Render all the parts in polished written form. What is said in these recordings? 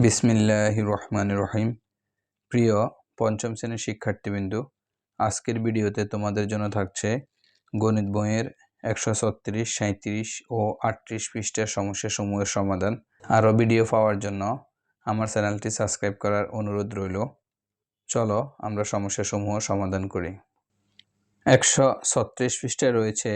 বিসমিল্লাহির রহমানির রহিম। প্রিয় পঞ্চম শ্রেণীর শিক্ষার্থীবৃন্দু, আজকের ভিডিওতে তোমাদের জন্য থাকছে গণিত বইয়ের 136, 37 ও 38 পৃষ্ঠার সমস্যাসমূহের সমাধান। আরও ভিডিও পাওয়ার জন্য আমার চ্যানেলটি সাবস্ক্রাইব করার অনুরোধ রইল। চলো আমরা সমস্যাসমূহ সমাধান করি। 136 পৃষ্ঠায় রয়েছে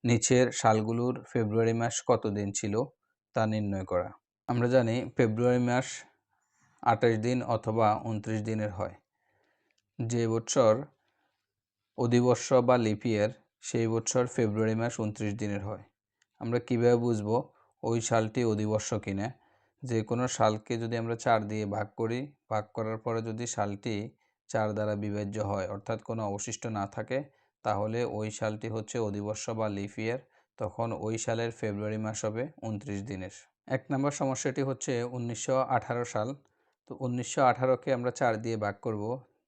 নিচের সালগুলোর ফেব্রুয়ারি মাস কত দিন ছিল তা নির্ণয় করা। আমরা জানি ফেব্রুয়ারি মাস 28 দিন অথবা 29 দিনের হয়। যে বছর অধিবর্ষ বা লিপ ইয়ার সেই বছর ফেব্রুয়ারি মাস 29 দিনের হয়। আমরা কিভাবে বুঝবো ওই সালটি অধিবর্ষ কিনা? যে কোনো সালকে যদি আমরা 4 দিয়ে ভাগ করি, ভাগ করার পরে যদি সালটি 4 দ্বারা বিভাজ্য হয় অর্থাৎ কোনো অবশিষ্ট না থাকে, তাহলে ওই সালটি হচ্ছে অধিবর্ষ বা লিপ ইয়ার। তখন ওই সালের ফেব্রুয়ারি মাস হবে 29 দিনের। 1 নম্বর সমস্যাটি হচ্ছে 1918 সাল। তো 1918কে আমরা 4 দিয়ে ভাগ করব।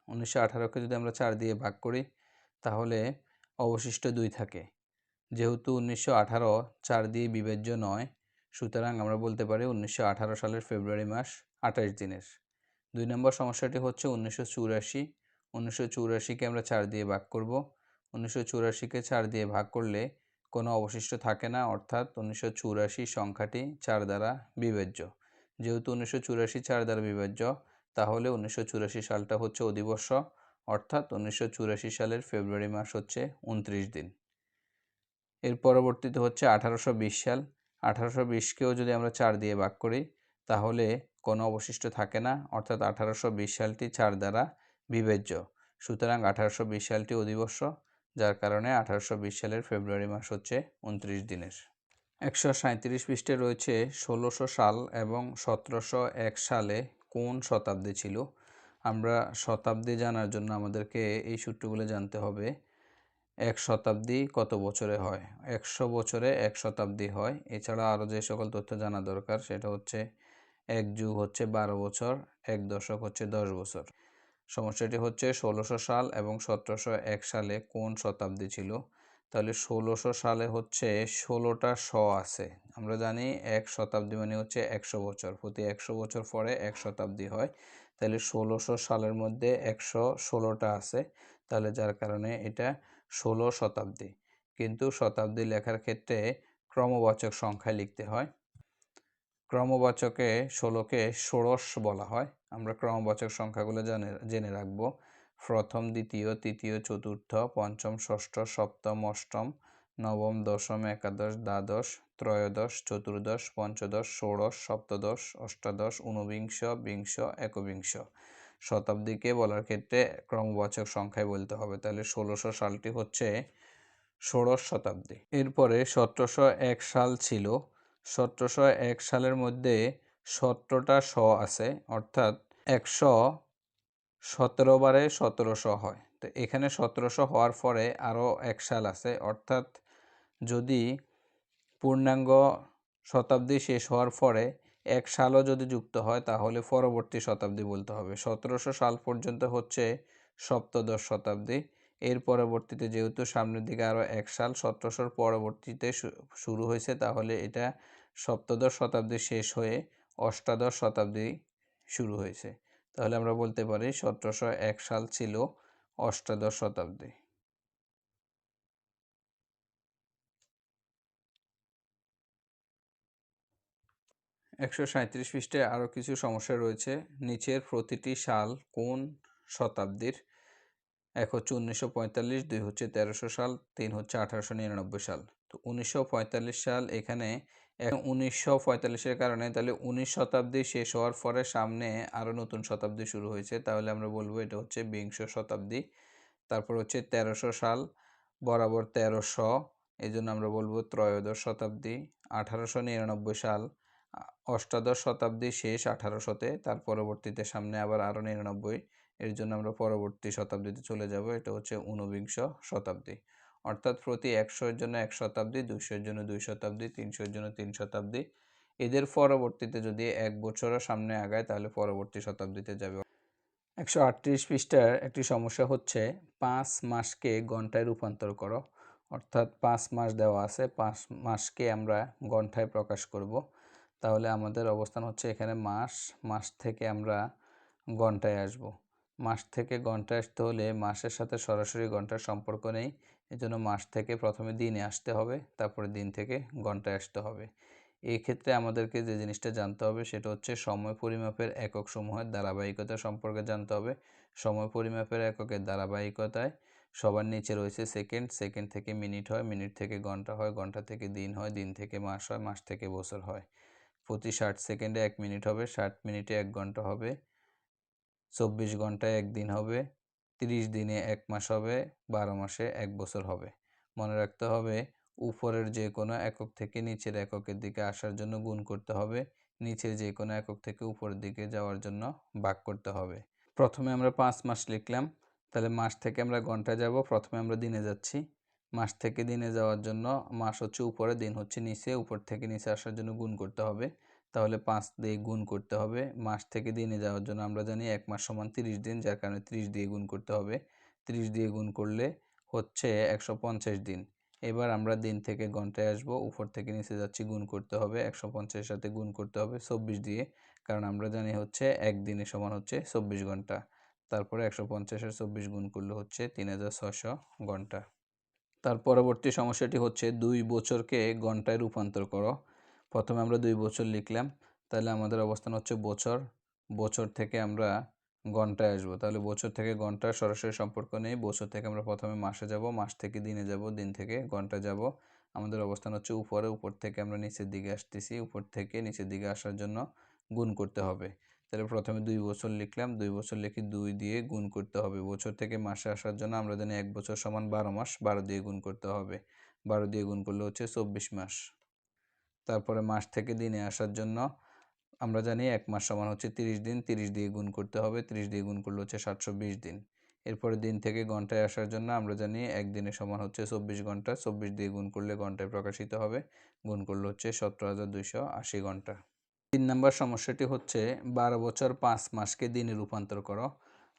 1918কে যদি আমরা 4 দিয়ে ভাগ করি তাহলে অবশিষ্ট 2 থাকে। যেহেতু 1918 4 দিয়ে বিভাজ্য নয়, সুতরাং আমরা বলতে পারি 1918 সালের ফেব্রুয়ারি মাস 28 দিনের। 2 নম্বর সমস্যাটি হচ্ছে 1984। 1984কে আমরা 4 দিয়ে ভাগ করব। 1984কে 4 দিয়ে ভাগ করলে কোনো অবশিষ্ট থাকে না, অর্থাৎ 1984 সংখ্যাটি 4 দ্বারা বিভাজ্য। যেহেতু 1984 4 দ্বারা বিভাজ্য, তাহলে 1984 সালটা হচ্ছে অধিবর্ষ, অর্থাৎ 1984 সালের ফেব্রুয়ারি মাস হচ্ছে 29 দিন। এর পরবর্তীতে হচ্ছে 1820 সাল। 1820কেও যদি আমরা 4 দিয়ে ভাগ করি তাহলে কোনো অবশিষ্ট থাকে না, অর্থাৎ 1820 সালটি 4 দ্বারা বিভাজ্য। সুতরাং 1820 সালটি অধিবর্ষ, যার কারণে 1820 সালের ফেব্রুয়ারি মাস হচ্ছে 29 দিনের। 137 পৃষ্ঠে রয়েছে 1600 সাল এবং 1701 সালে কোন শতাব্দী ছিল। আমরা শতাব্দী জানার জন্য আমাদেরকে এই সূত্রগুলো জানতে হবে। 1 শতাব্দী কত বছরে হয়? 100 বছরে 1 শতাব্দী হয়। এছাড়া আরও যে সকল তথ্য জানা দরকার সেটা হচ্ছে 1 যুগ হচ্ছে 12 বছর, 1 দশক হচ্ছে 10 বছর। সমস্যাটি হচ্ছে 1600 সাল এবং 1701 সালে কোন শতাব্দী ছিল। তাহলে 1600 সালে হচ্ছে 16টা শ আছে। আমরা জানি 1 শতাব্দী মানে হচ্ছে 100 বছর, প্রতি 100 বছর পরে 1 শতাব্দী হয়। তাহলে 1600 সালের মধ্যে 116টা আছে, তাহলে যার কারণে এটা 16 শতাব্দী। কিন্তু শতাব্দী লেখার ক্ষেত্রে ক্রমবাচক সংখ্যায় লিখতে হয়। ক্রমবাচকে 16কে ষোড়শ বলা হয়। আমরা ক্রমবাচক সংখ্যাগুলো জেনে রাখবো। প্রথম, দ্বিতীয়, তৃতীয়, চতুর্থ, পঞ্চম, ষষ্ঠ, সপ্তম, অষ্টম, নবম, দশম, একাদশ, দ্বাদশ, ত্রয়োদশ, চতুর্দশ, পঞ্চদশ, ষোড়শ, সপ্তদশ, অষ্টাদশ, ঊনবিংশ, বিংশ, একবিংশ। শতাব্দীকে বলার ক্ষেত্রে ক্রমবাচক সংখ্যায় বলতে হবে। তাহলে 1600 সালটি হচ্ছে ষোড়শ শতাব্দী। এরপরে 1701 সাল ছিল। 1701 সালের মধ্যে 17টা শ আছে, অর্থাৎ 117 বারে 1700 হয়। তো এখানে 1700 হওয়ার পরে আরও 1 সাল আছে, অর্থাৎ যদি পূর্ণাঙ্গ শতাব্দী শেষ হওয়ার পরে 1 সালও যদি যুক্ত হয় তাহলে পরবর্তী শতাব্দী বলতে হবে। 1700 সাল পর্যন্ত হচ্ছে সপ্তদশ শতাব্দী। এর পরবর্তীতে যেহেতু সামনের দিকে আরও 1 সাল 1700-র পরবর্তীতে শুরু হয়েছে, তাহলে এটা সপ্তদশ শতাব্দী শেষ হয়ে অষ্টাদশ শতাব্দী শুরু হয়েছে। তাহলে আমরা বলতে পারি 1701 সাল ছিল অষ্টাদশ শতাব্দী। 137 পৃষ্ঠে আরও কিছু সমস্যা রয়েছে। নিচের প্রতিটি সাল কোন শতাব্দীর? 1 হচ্ছে 1945, 2 হচ্ছে 1300 সাল, 3 হচ্ছে 1899 সাল। তো 1945 সাল এখানে 1945-এর কারণে তাহলে 19 শতাব্দী শেষ হওয়ার পরে সামনে আরও নতুন শতাব্দী শুরু হয়েছে, তাহলে আমরা বলবো এটা হচ্ছে বিংশ শতাব্দী। তারপর হচ্ছে 1300 সাল বরাবর 1300, এই জন্য আমরা বলবো ত্রয়োদশ শতাব্দী। 1899 সাল অষ্টাদশ শতাব্দী শেষ 1800-তে, তার পরবর্তীতে সামনে আবার আরও 99, এর জন্য আমরা পরবর্তী শতাব্দীতে চলে যাব, এটা হচ্ছে ঊনবিংশ শতাব্দী। অর্থাৎ প্রতি 100-এর জন্য 1 শতাব্দী, 200-এর জন্য 2 শতাব্দী, 300-এর জন্য 3 শতাব্দী। এদের পরবর্তীতে যদি 1 বছরও সামনে আগায় তাহলে পরবর্তী শতাব্দীতে যাবে। 138 পৃষ্ঠার একটি সমস্যা হচ্ছে 5 মাসকে ঘন্টায় রূপান্তর করো। অর্থাৎ 5 মাস দেওয়া আছে, 5 মাসকে আমরা ঘন্টায় প্রকাশ করব। তাহলে আমাদের অবস্থান হচ্ছে এখানে মাস, মাস থেকে আমরা ঘন্টায় আসব। মাস থেকে ঘন্টায় আসতে হলে মাসের সাথে সরাসরি ঘন্টার সম্পর্ক নেই, এজন্য মাস থেকে প্রথমে দিনে আসতে হবে, তারপরে দিন থেকে ঘন্টায় আসতে হবে। এই ক্ষেত্রে আমাদেরকে যে জিনিসটা জানতে হবে সেটা হচ্ছে সময় পরিমাপের একক সমূহের ধারাবাহিকতা সম্পর্কে জানতে হবে। সময় পরিমাপের এককের ধারাবাহিকতায় সবার নিচে রয়েছে সেকেন্ড, সেকেন্ড থেকে মিনিট হয়, মিনিট থেকে ঘন্টা হয়, ঘন্টা থেকে দিন হয়, দিন থেকে মাস হয়, মাস থেকে বছর হয়। প্রতি 60 সেকেন্ডে 1 মিনিট হবে, 60 মিনিটে 1 ঘন্টা হবে, 24 ঘন্টায় 1 দিন হবে, 30 দিনে 1 মাস হবে, 12 মাসে 1 বছর হবে। মনে রাখতে হবে উপরের যে কোনো একক থেকে নিচের এককের দিকে আসার জন্য গুণ করতে হবে, নিচের যে কোনো একক থেকে উপরের দিকে যাওয়ার জন্য ভাগ করতে হবে। প্রথমে আমরা 5 মাস লিখলাম, তাহলে মাস থেকে আমরা ঘন্টায় যাব, প্রথমে আমরা দিনে যাচ্ছি। মাস থেকে দিনে যাওয়ার জন্য মাস হচ্ছে উপরে, দিন হচ্ছে নিচে, উপর থেকে নিচে আসার জন্য গুণ করতে হবে। তাহলে 5 দিয়ে গুণ করতে হবে। মাস থেকে দিনে যাওয়ার জন্য আমরা জানি 1 মাস সমান 30 দিন, যার কারণে 30 দিয়ে গুণ করতে হবে। 30 দিয়ে গুণ করলে হচ্ছে 150 দিন। এবার আমরা দিন থেকে ঘন্টায় আসব, উপর থেকে নিচে যাচ্ছি, গুণ করতে হবে, 150 এর সাথে গুণ করতে হবে 24 দিয়ে, কারণ আমরা জানি হচ্ছে 1 দিনে সমান হচ্ছে 24 ঘন্টা। তারপরে 150 এর 24 গুণ করলে হচ্ছে 3600 ঘন্টা। তার পরবর্তী সমস্যাটি হচ্ছে 2 বছরকে ঘন্টায় রূপান্তর করো। প্রথমে আমরা 2 বছর লিখলাম, তাহলে আমাদের অবস্থান হচ্ছে বছর, বছর থেকে আমরা ঘন্টায় আসবো, তাহলে বছর থেকে ঘন্টার সরাসরি সম্পর্ক নেই। বছর থেকে আমরা প্রথমে মাসে যাব, মাস থেকে দিনে যাব, দিন থেকে ঘন্টায় যাব। আমাদের অবস্থান হচ্ছে উপরে, উপর থেকে আমরা নিচের দিকে আসতেছি, উপর থেকে নিচের দিকে আসার জন্য গুণ করতে হবে। তাহলে প্রথমে 2 বছর লিখলাম, 2 বছর লিখে 2 দিয়ে গুণ করতে হবে। বছর থেকে মাসে আসার জন্য আমরা জানি 1 বছর সমান 12 মাস, 12 দিয়ে গুণ করতে হবে। 12 দিয়ে গুণ করলে হচ্ছে 24 মাস। তারপরে মাস থেকে দিনে আসার জন্য আমরা জানি 1 মাস সমান হচ্ছে 30 দিন, 30 দিয়ে গুণ করতে হবে, 30 দিয়ে গুণ করলে হচ্ছে 720 দিন। এরপরে দিন থেকে ঘন্টায় আসার জন্য আমরা জানি 1 দিনে সমান হচ্ছে 24 ঘন্টা, 24 দিয়ে গুণ করলে ঘন্টায় প্রকাশিত হবে, গুণ করলে হচ্ছে 17,280 ঘন্টা। 3 নম্বর সমস্যাটি হচ্ছে 12 বছর 5 মাসকে দিনে রূপান্তর করো।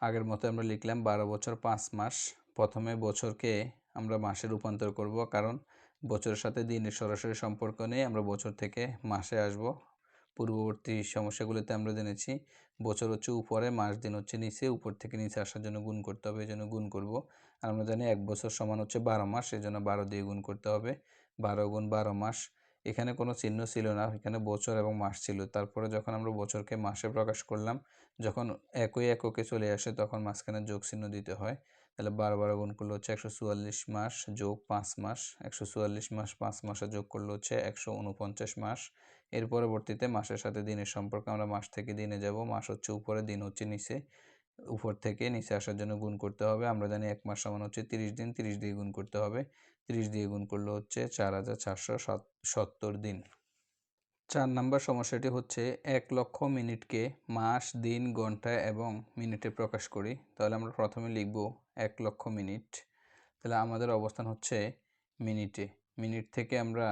আগের মতো আমরা লিখলাম 12 বছর 5 মাস। প্রথমে বছরকে আমরা মাসে রূপান্তর করব, কারণ বছরের সাথে দিনের সরাসরি সম্পর্ক নেই, আমরা বছর থেকে মাসে আসব। পূর্ববর্তী সমস্যাগুলিতে আমরা জেনেছি বছর হচ্ছে উপরে, মাস দিন হচ্ছে নিচে, উপর থেকে নিচে আসার জন্য গুণ করতে হবে, এই জন্য গুণ করব। আর আমরা জানি 1 বছর সমান হচ্ছে 12 মাস, এই জন্য 12 দিয়ে গুণ করতে হবে, 12 গুণ 12 মাস। এখানে কোনো চিহ্ন ছিল না, এখানে বছর এবং মাস ছিল। তারপরে যখন আমরা বছরকে মাসে প্রকাশ করলাম, যখন একই এককে চলে আসে তখন মাঝখানে যোগ চিহ্ন দিতে হয়। তাহলে 12 12 গুণ করলে হচ্ছে 144 মাস যোগ 5 মাস, 144 মাস 5 মাসে যোগ করলে হচ্ছে 149 মাস। এর পরবর্তীতে মাসের সাথে দিনের সম্পর্ক, আমরা মাস থেকে দিনে যাব, মাস হচ্ছে উপরে, দিন হচ্ছে নিচে, উপর থেকে নিচে আসার জন্য গুণ করতে হবে। আমরা জানি 1 মাস সমান হচ্ছে 30 দিন, 30 দিয়ে গুণ করতে হবে, 30 দিয়ে গুণ করলে হচ্ছে 4470 দিন। 4 নম্বর সমস্যাটি হচ্ছে 1 লক্ষ মিনিটকে মাস, দিন, ঘন্টা এবং মিনিটে প্রকাশ করি। তাহলে আমরা প্রথমে লিখব 1 লক্ষ মিনিট। তাহলে আমাদের অবস্থান হচ্ছে মিনিটে। মিনিট থেকে আমরা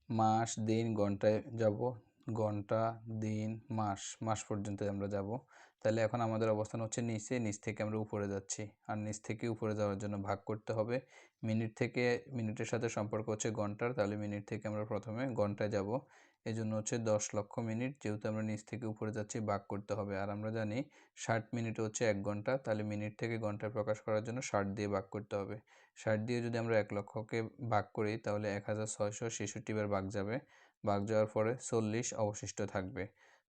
মাস, দিন, ঘন্টায় যাব, ঘন্টা, দিন, মাস, মাস পর্যন্ত আমরা যাব। তাহলে এখন আমাদের অবস্থান হচ্ছে নিচে, নিচ থেকে আমরা উপরে যাচ্ছি, আর নিচ থেকে উপরে যাওয়ার জন্য ভাগ করতে হবে। মিনিট থেকে, মিনিটের সাথে সম্পর্ক হচ্ছে ঘন্টার, তাহলে মিনিট থেকে আমরা প্রথমে ঘন্টায় যাব, এই জন্য হচ্ছে 10 লক্ষ মিনিট, যেহেতু আমরা নিচ থেকে উপরে যাচ্ছি ভাগ করতে হবে। আর আমরা জানি 60 মিনিট হচ্ছে 1 ঘন্টা, তাহলে মিনিট থেকে ঘন্টায় প্রকাশ করার জন্য 60 দিয়ে ভাগ করতে হবে। 60 দিয়ে যদি আমরা 1 লক্ষকে ভাগ করি তাহলে 1666 বার ভাগ যাবে, ভাগ যাওয়ার পরে 40 অবশিষ্ট থাকবে।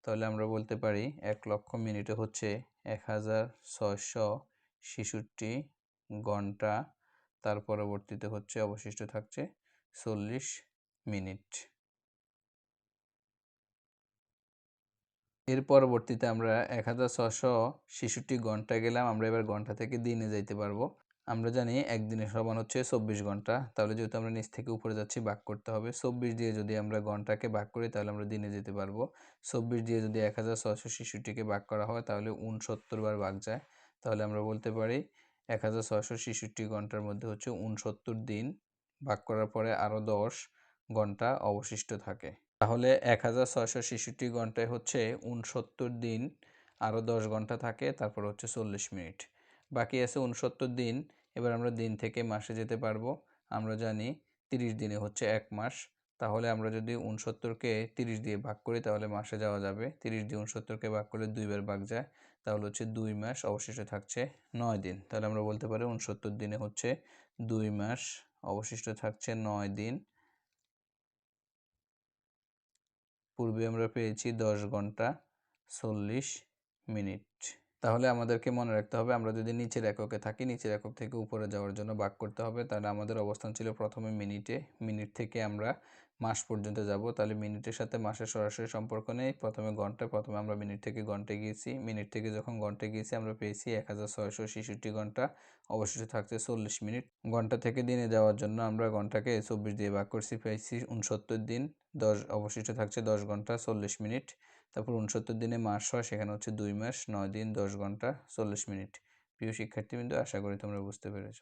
তাহলে আমরা বলতে পারি 1 লক্ষ মিনিটে হচ্ছে 1666 ঘন্টা, তার পরবর্তীতে হচ্ছে অবশিষ্ট থাকছে 40 মিনিট। এর পরবর্তীতে আমরা 1666 ঘন্টা গেলাম, আমরা এবার ঘন্টা থেকে দিনে যাইতে পারবো। আমরা জানি একদিনের সমান হচ্ছে 24 ঘন্টা, তাহলে যেহেতু আমরা নিচ থেকে উপরে যাচ্ছি ভাগ করতে হবে। 24 দিয়ে যদি আমরা ঘন্টাকে ভাগ করি তাহলে আমরা দিনে যেতে পারবো। 24 দিয়ে যদি 1666কে ভাগ করা হয় তাহলে 69 বার ভাগ যায়। তাহলে আমরা বলতে পারি 1666 ঘন্টার মধ্যে হচ্ছে 69 দিন, ভাগ করার পরে আরও 10 ঘন্টা অবশিষ্ট থাকে। তাহলে 1666 ঘন্টায় হচ্ছে 69 দিন, আরও 10 ঘন্টা থাকে, তারপর হচ্ছে 40 মিনিট। বাকি আছে 69 দিন। এবার আমরা দিন থেকে মাসে যেতে পারবো। আমরা জানি 30 দিনে হচ্ছে 1 মাস, তাহলে আমরা যদি 69কে 30 দিয়ে ভাগ করি তাহলে মাসে যাওয়া যাবে। 30 দিয়ে 69কে ভাগ করলে 2 বার ভাগ যায়, তাহলে হচ্ছে 2 মাস, অবশিষ্ট থাকছে 9 দিন। তাহলে আমরা বলতে পারি 69 দিনে হচ্ছে 2 মাস, অবশিষ্ট থাকছে 9 দিন। পূর্বে আমরা পেয়েছি 10 ঘন্টা 40 মিনিট। তাহলে আমাদেরকে মনে রাখতে হবে, আমরা যদি নিচের এককে থাকি, নিচের একক থেকে উপরে যাওয়ার জন্য ভাগ করতে হবে। তাহলে আমাদের অবস্থান ছিল প্রথমে মিনিটে, মিনিট থেকে আমরা মাস পর্যন্ত যাব। তাহলে মিনিটের সাথে মাসের সরাসরি সম্পর্ক নেই। প্রথমে ঘন্টা, প্রথমে আমরা মিনিট থেকে ঘন্টায় গিয়েছি, মিনিট থেকে যখন ঘন্টায় গিয়েছি আমরা পেয়েছি 1666 ঘন্টা, অবশিষ্ট থাকছে 40 মিনিট। ঘন্টা থেকে দিনে যাওয়ার জন্য আমরা ঘন্টাকে 24 দিয়ে ভাগ করছি, পেয়েছি 69 দিন, 10 অবশিষ্ট থাকছে 10 ঘন্টা 40 মিনিট। তারপর 69 দিনে মাস হয়, সেখানে হচ্ছে 2 মাস 9 দিন 10 ঘন্টা 40 মিনিট। প্রিয় শিক্ষার্থীবৃন্দ, আশা করি তোমরা বুঝতে পেরেছ।